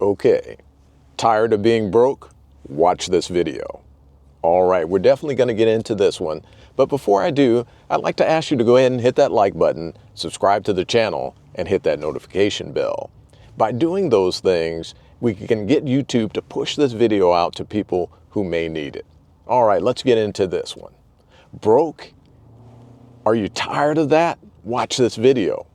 Okay, tired of being broke? Watch this video. All right, we're definitely going to get into this one. But before I do, I'd like to ask you to go ahead and hit that like button, subscribe to the channel, and hit that notification bell. By doing those things, we can get YouTube to push this video out to people who may need it. All right, let's get into this one. Broke? Are you tired of that? Watch this video.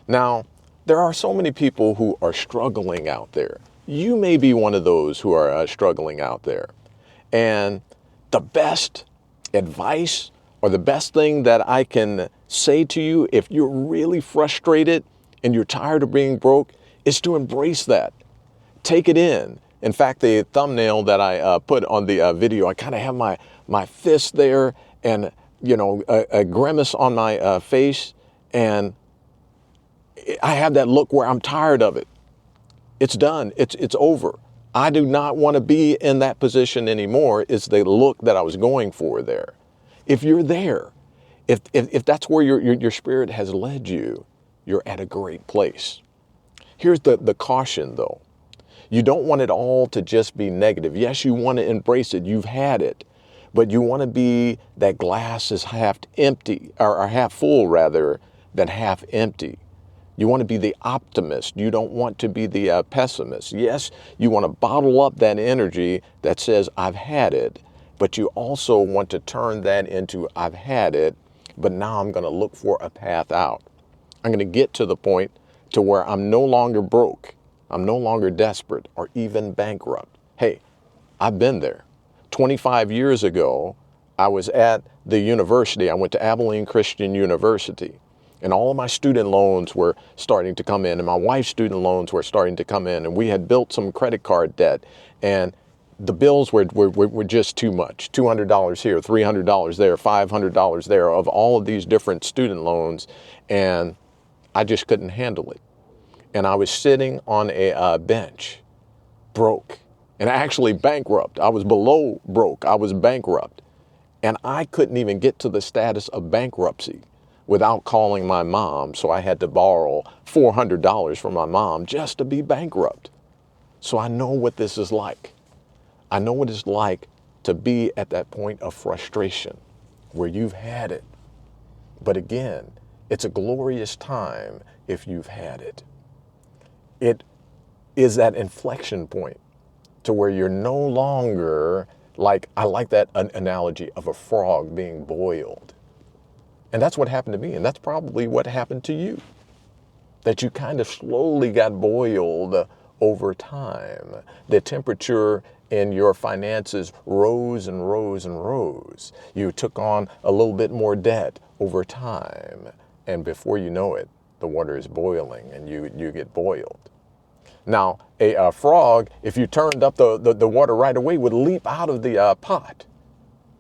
Now, there are so many people who are struggling out there. You may be one of those who are struggling out there. And the best advice or the best thing that I can say to you if you're really frustrated and you're tired of being broke is to embrace that. Take it in. In fact, the thumbnail that I put on the video, I kind of have my fist there and, you know, a grimace on my face. And I have that look where I'm tired of it. It's done. It's over. I do not want to be in that position anymore. It's the look that I was going for there. If you're there, if that's where your spirit has led you, you're at a great place. Here's the caution though. You don't want it all to just be negative. Yes, you want to embrace it. You've had it. But you want to be that glass is half empty or half full rather than half empty. You want to be the optimist. You don't want to be the pessimist. Yes, you want to bottle up that energy that says, I've had it, but you also want to turn that into, I've had it, but now I'm going to look for a path out. I'm going to get to the point to where I'm no longer broke. I'm no longer desperate or even bankrupt. Hey, I've been there. 25 years ago, I was at the university. I went to Abilene Christian University. And all of my student loans were starting to come in, and my wife's student loans were starting to come in, and we had built some credit card debt, and the bills were just too much. $200 here, $300 there, $500 there of all of these different student loans, and I just couldn't handle it. And I was sitting on a bench, broke, and actually bankrupt. I was below broke. I was bankrupt, and I couldn't even get to the status of bankruptcy without calling my mom. So I had to borrow $400 from my mom just to be bankrupt. So I know what this is like. I know what it's like to be at that point of frustration where you've had it. But again, it's a glorious time if you've had it. It is that inflection point to where you're no longer like, I like that analogy of a frog being boiled. And that's what happened to me. And that's probably what happened to you. That you kind of slowly got boiled over time. The temperature in your finances rose and rose and rose. You took on a little bit more debt over time. And before you know it, the water is boiling and you get boiled. Now, a frog, if you turned up the water right away, would leap out of the pot.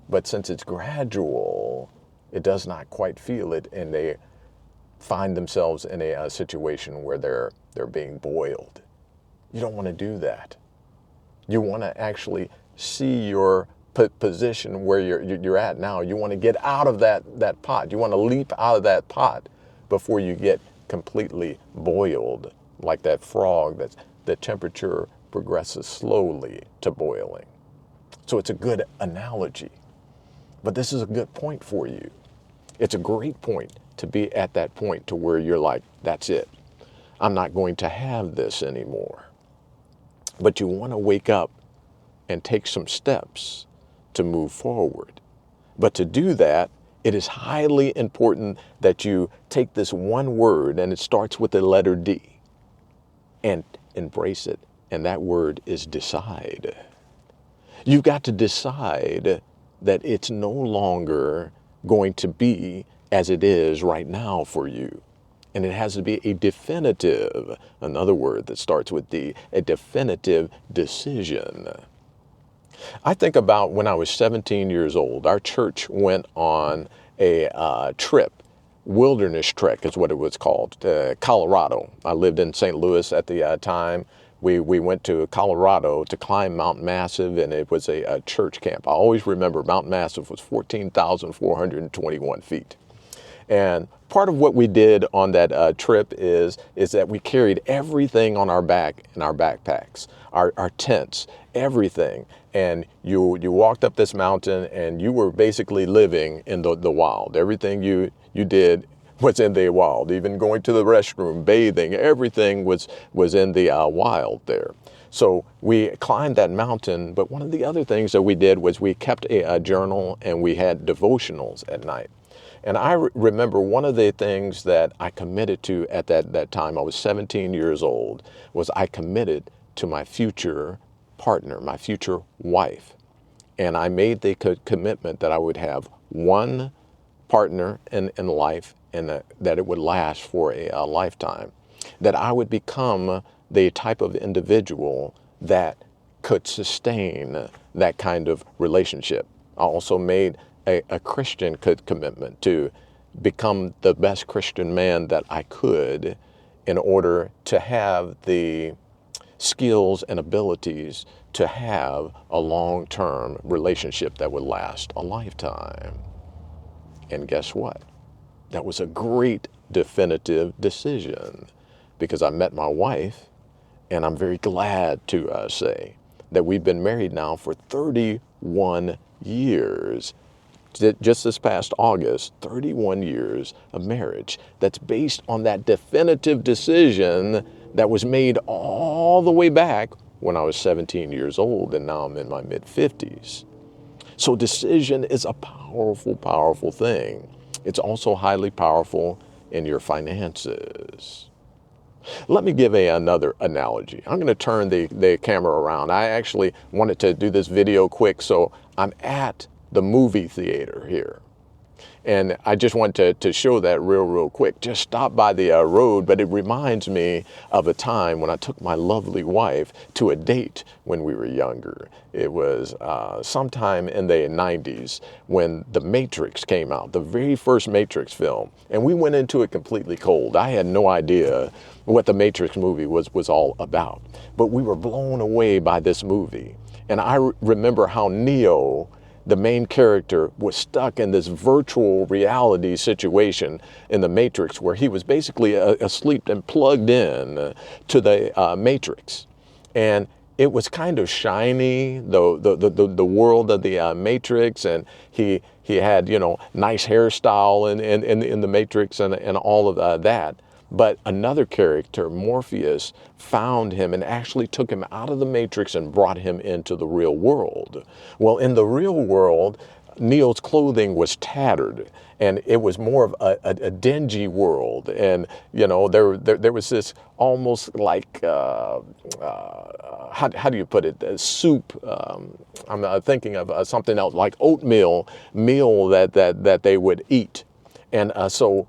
But since it's gradual, it does not quite feel it, and they find themselves in a situation where they're being boiled. You don't want to do that. You want to actually see your position where you're at now. You want to get out of that pot. You want to leap out of that pot before you get completely boiled, like that frog. The temperature progresses slowly to boiling. So it's a good analogy. But this is a good point for you. It's a great point to be at that point to where you're like, that's it. I'm not going to have this anymore. But you want to wake up and take some steps to move forward. But to do that, it is highly important that you take this one word, and it starts with the letter D, and embrace it. And that word is decide. You've got to decide that it's no longer going to be as it is right now for you. And it has to be a definitive, another word that starts with D, a definitive decision. I think about when I was 17 years old, our church went on a trip, wilderness trek is what it was called, to Colorado. I lived in St. Louis at the time. We went to Colorado to climb Mount Massive, and it was a church camp. I always remember Mount Massive was 14,421 feet. And part of what we did on that trip is that we carried everything on our back in our backpacks, our tents, everything. And you walked up this mountain and you were basically living in the wild. Everything you did was in the wild. Even going to the restroom, bathing, everything was in the wild there. So we climbed that mountain, but one of the other things that we did was we kept a journal and we had devotionals at night. And I remember one of the things that I committed to at that time, I was 17 years old, was I committed to my future partner, my future wife. And I made the commitment that I would have one partner in life and that it would last for a lifetime, that I would become the type of individual that could sustain that kind of relationship. I also made a Christian commitment to become the best Christian man that I could in order to have the skills and abilities to have a long-term relationship that would last a lifetime. And guess what? That was a great definitive decision because I met my wife, and I'm very glad to say that we've been married now for 31 years. Just this past August, 31 years of marriage. That's based on that definitive decision that was made all the way back when I was 17 years old, and now I'm in my mid-50s. So decision is a powerful, powerful thing. It's also highly powerful in your finances. Let me give another analogy. I'm going to turn the camera around. I actually wanted to do this video quick, so I'm at the movie theater here. And I just want to show that real quick. Just stop by the road, but it reminds me of a time when I took my lovely wife to a date when we were younger. It was sometime in the 90s when The Matrix came out, the very first Matrix film. And we went into it completely cold. I had no idea what the Matrix movie was all about. But we were blown away by this movie. And I remember how Neo, the main character, was stuck in this virtual reality situation in the Matrix where he was basically asleep and plugged in to the Matrix. And it was kind of shiny, the world of the Matrix, and he had, nice hairstyle in the Matrix and all of that. But another character, Morpheus, found him and actually took him out of the Matrix and brought him into the real world. Well, in the real world, Neo's clothing was tattered, and it was more of a dingy world. And, there was this almost like, how do you put it, soup. I'm thinking of something else, like oatmeal meal that they would eat. And so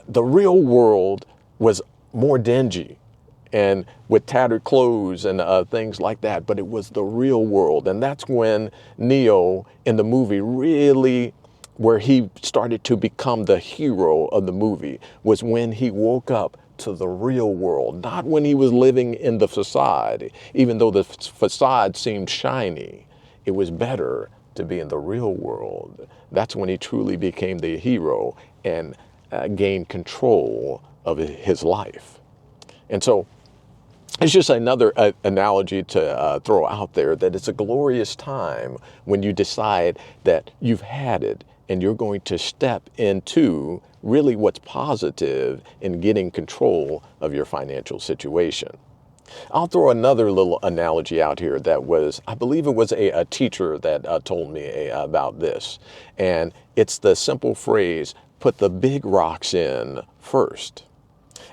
the real world was more dingy and with tattered clothes and things like that, but it was the real world. And that's when Neo in the movie really, where he started to become the hero of the movie, was when he woke up to the real world, not when he was living in the facade. Even though the facade seemed shiny, it was better to be in the real world. That's when he truly became the hero and gained control of his life. And so it's just another analogy to throw out there, that it's a glorious time when you decide that you've had it and you're going to step into really what's positive in getting control of your financial situation. I'll throw another little analogy out here that was, I believe it was a teacher that told me about this. And it's the simple phrase, put the big rocks in first.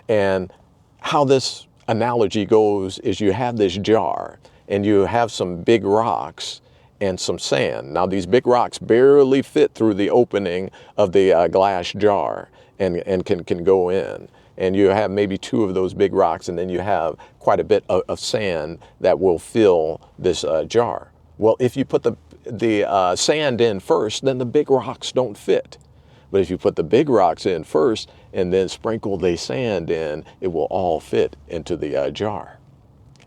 And how this analogy goes is you have this jar and you have some big rocks and some sand. Now these big rocks barely fit through the opening of the glass jar and can go in. And you have maybe two of those big rocks, and then you have quite a bit of sand that will fill this jar. Well, if you put the sand in first, then the big rocks don't fit. But if you put the big rocks in first and then sprinkle the sand in, it will all fit into the jar.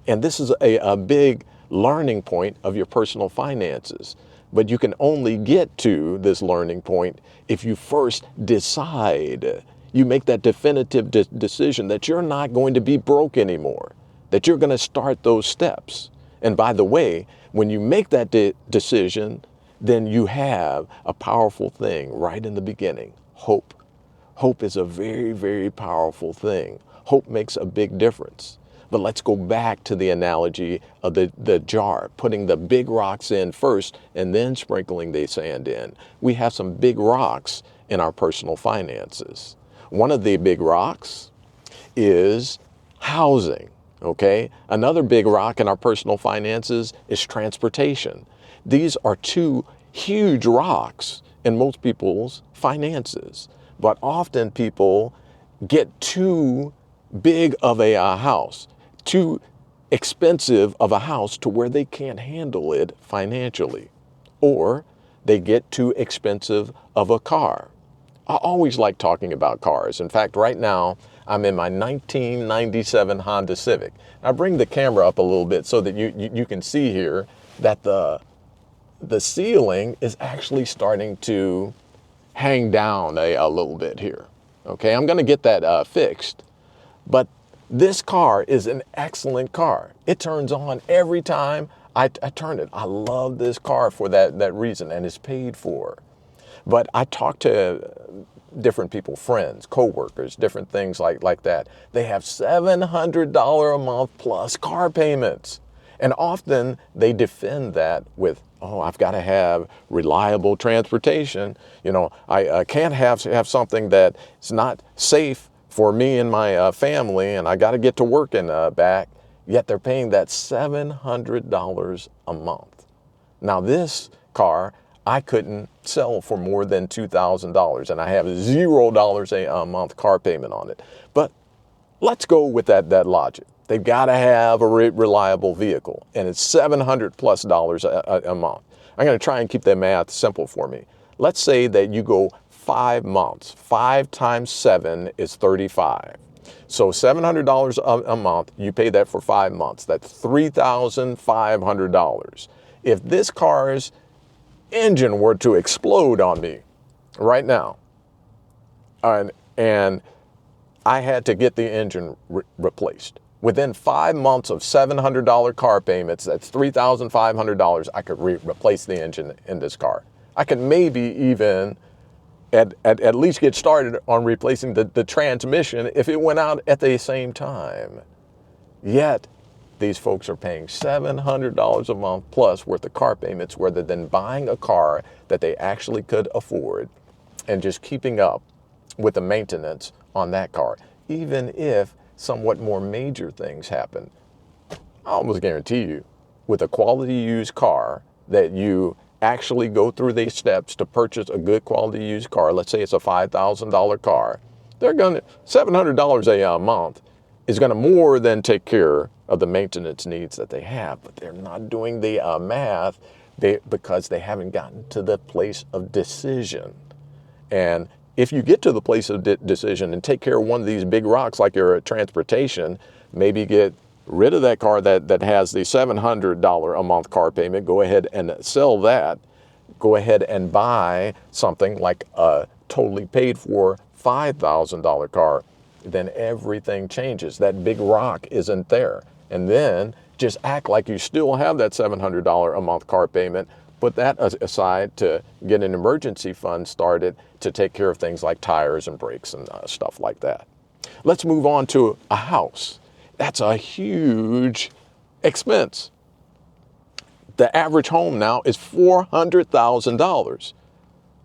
And this is a big learning point of your personal finances. But you can only get to this learning point if you first decide. You make that definitive decision that you're not going to be broke anymore, that you're going to start those steps. And by the way, when you make that decision, then you have a powerful thing right in the beginning: hope. Hope is a very, very powerful thing. Hope makes a big difference. But let's go back to the analogy of the jar, putting the big rocks in first and then sprinkling the sand in. We have some big rocks in our personal finances. One of the big rocks is housing, okay? Another big rock in our personal finances is transportation. These are two huge rocks in most people's finances. But often people get too big of a house, too expensive of a house to where they can't handle it financially. Or they get too expensive of a car. I always like talking about cars. In fact, right now, I'm in my 1997 Honda Civic. I bring the camera up a little bit so that you can see here that the ceiling is actually starting to hang down a little bit here. Okay, I'm going to get that fixed. But this car is an excellent car. It turns on every time I turn it. I love this car for that reason, and it's paid for. But I talk to different people, friends, coworkers, different things like that. They have $700 a month plus car payments. And often they defend that with, oh, I've got to have reliable transportation. You know, I can't have something that is not safe for me and my family, and I got to get to work and back. Yet they're paying that $700 a month. Now this car I couldn't sell for more than $2,000, and I have $0 a month car payment on it. But let's go with that logic. They've got to have a reliable vehicle, and it's $700 plus a month. I'm going to try and keep that math simple for me. Let's say that you go 5 months. 5 times 7 is 35. So $700 a month, you pay that for 5 months. That's $3,500. If this car's engine were to explode on me right now, and I had to get the engine replaced, within 5 months of $700 car payments, that's $3,500, I could replace the engine in this car. I could maybe even at least get started on replacing the transmission if it went out at the same time. Yet, these folks are paying $700 a month plus worth of car payments rather than buying a car that they actually could afford and just keeping up with the maintenance on that car. Even if somewhat more major things happen, I almost guarantee you, with a quality used car that you actually go through these steps to purchase a good quality used car, let's say it's a $5,000 car, they're going to, $700 a month is going to more than take care of the maintenance needs that they have, but they're not doing the math because they haven't gotten to the place of decision. And if you get to the place of decision and take care of one of these big rocks like your transportation, maybe get rid of that car that has the $700 a month car payment, go ahead and sell that, go ahead and buy something like a totally paid for $5,000 car, then everything changes. That big rock isn't there. And then just act like you still have that $700 a month car payment. Put that aside to get an emergency fund started to take care of things like tires and brakes and stuff like that. Let's move on to a house. That's a huge expense. The average home now is $400,000.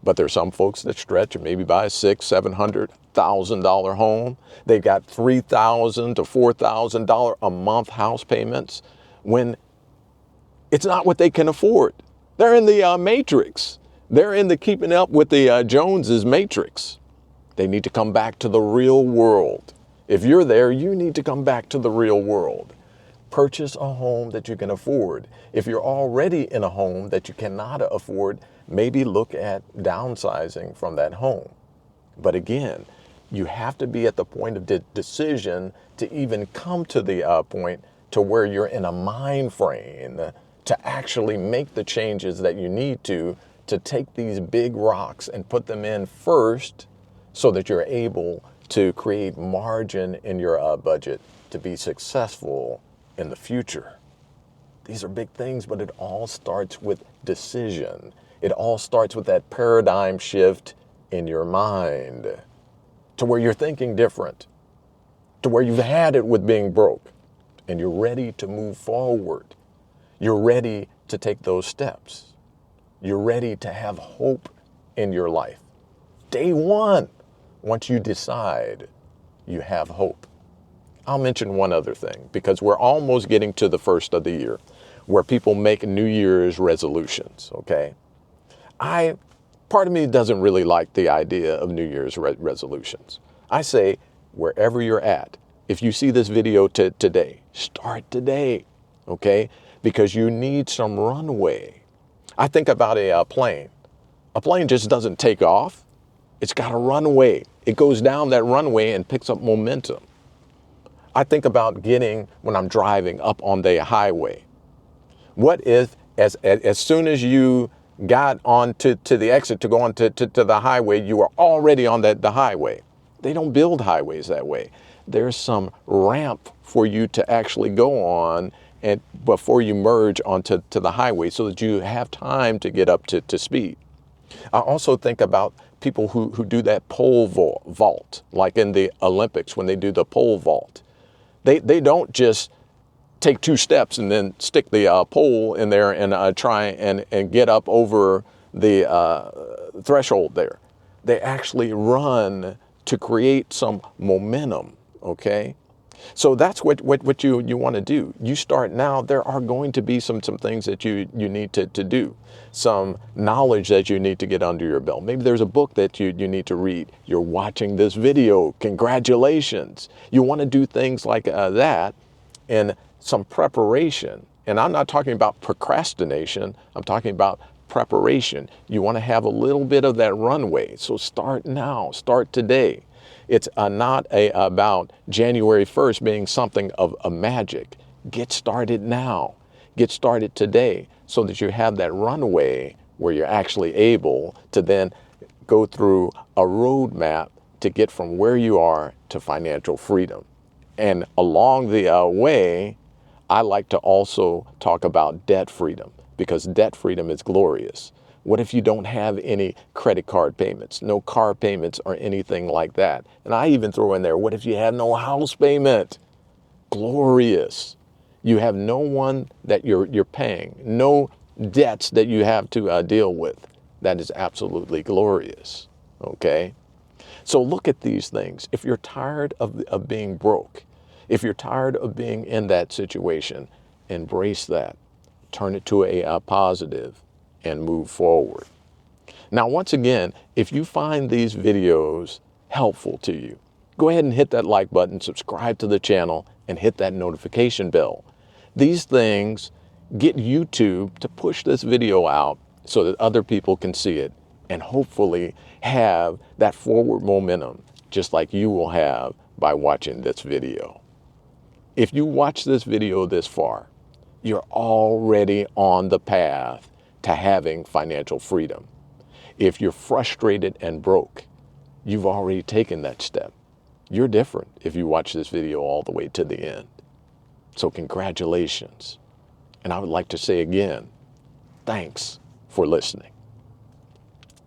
But there's some folks that stretch and maybe buy a $600,000-$700,000 home. They've got $3,000 to $4,000 a month house payments when it's not what they can afford. They're in the matrix. They're in the keeping up with the Joneses matrix. They need to come back to the real world. If you're there, you need to come back to the real world. Purchase a home that you can afford. If you're already in a home that you cannot afford, maybe look at downsizing from that home. But again, you have to be at the point of decision to even come to the point to where you're in a mind frame to actually make the changes that you need to take these big rocks and put them in first so that you're able to create margin in your budget to be successful in the future. These are big things, but it all starts with decision. It all starts with that paradigm shift in your mind to where you're thinking different, to where you've had it with being broke and you're ready to move forward. You're ready to take those steps. You're ready to have hope in your life. Day one, once you decide you have hope. I'll mention one other thing because we're almost getting to the first of the year where people make New Year's resolutions, okay? Part of me doesn't really like the idea of New Year's resolutions. I say, wherever you're at, if you see this video today, start today, okay? Because you need some runway. I think about a plane. A plane just doesn't take off. It's got a runway. It goes down that runway and picks up momentum. I think about when I'm driving up on the highway. What if, as soon as you got on to the exit to go on to the highway, you were already on the highway? They don't build highways that way. There's some ramp for you to actually go on and before you merge onto the highway so that you have time to get up to speed. I also think about people who do that pole vault, like in the Olympics when they do the pole vault. They don't just take 2 steps and then stick the pole in there and try and get up over the threshold there. They actually run to create some momentum, okay? So that's what you want to do. You start now. There are going to be some things that you need to do, some knowledge that you need to get under your belt. Maybe there's a book that you need to read. You're watching this video. Congratulations. You want to do things like that and some preparation. And I'm not talking about procrastination. I'm talking about preparation. You want to have a little bit of that runway. So start now. Start today. It's not about January 1st being something of a magic. Get started now. Get started today so that you have that runway where you're actually able to then go through a roadmap to get from where you are to financial freedom. And along the way, I like to also talk about debt freedom because debt freedom is glorious. What if you don't have any credit card payments, no car payments or anything like that? And I even throw in there, what if you have no house payment? Glorious. You have no one that you're paying, no debts that you have to deal with. That is absolutely glorious, okay? So look at these things. If you're tired of being broke, if you're tired of being in that situation, embrace that. Turn it to a positive and move forward. Now, once again, if you find these videos helpful to you, go ahead and hit that like button, subscribe to the channel, and hit that notification bell. These things get YouTube to push this video out so that other people can see it and hopefully have that forward momentum just like you will have by watching this video. If you watch this video this far, you're already on the path to having financial freedom. If you're frustrated and broke, you've already taken that step. You're different if you watch this video all the way to the end. So congratulations. And I would like to say again, thanks for listening.